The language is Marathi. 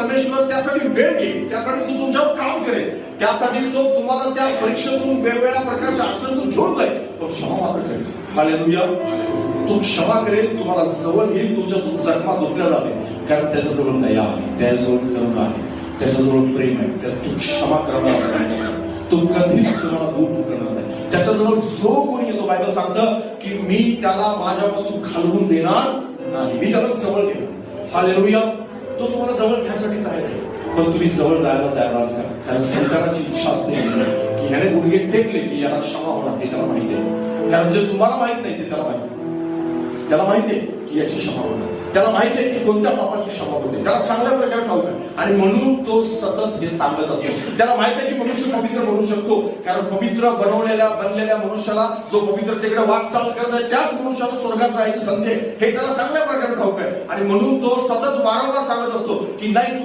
परमेश्वर त्यासाठी वेळ घेईल, त्यासाठी तो तुमच्यावर काम करेल, त्यासाठी तो तुम्हाला त्या परीक्षेतून वेगवेगळ्या प्रकारच्या अडचणीतून घेऊन जाईल, पण क्षमा मात्र करेल. हालेलुया. तो क्षमा करेल, तुम्हाला जवळ घेईल, तुमच्या जखमा धुतल्या जातील, कारण त्याच्याजवळ दया आहे, त्याच्याजवळ करुणा आहे, त्याच्याजवळ प्रेम आहे. तर तू क्षमा करणार, तो कधीच तुम्हाला दूर करणार नाही. त्याच्याजवळ जो कोणी येतो, बायबल सांगतं की मी त्याला माझ्यापासून घालवून देणार नाही, मी त्याला जवळ घेणार. हालेलुया. तो तुम्हाला जवळ घ्यायसाठी तयार आहे, पण तुम्ही जवळ जायला तयार आहात का? कारण संतानाची इच्छा असते की ह्याने गुडघे टेकले की याला क्षमा होणार, हे त्याला माहिती आहे. कारण जे तुम्हाला माहित नाही ते त्याला माहिती आहे. त्याला माहिती आहे की याची क्षमा होणार, त्याला माहिती आहे की कोणत्या पापाची क्षमा होते, त्याला चांगल्या प्रकारे ठाऊक आहे, आणि म्हणून तो सतत हे सांगत असतो. त्याला माहिती आहे की मनुष्य पवित्र बनू शकतो, कारण पवित्र बनलेल्या मनुष्याला, जो पवित्रतेकडे वाटचाल करत आहे, त्याच मनुष्याला स्वर्गात जायची संधी आहे, हे त्याला चांगल्या प्रकारे ठाऊक आहे. आणि म्हणून तो सतत वारंवार सांगत असतो की नाही,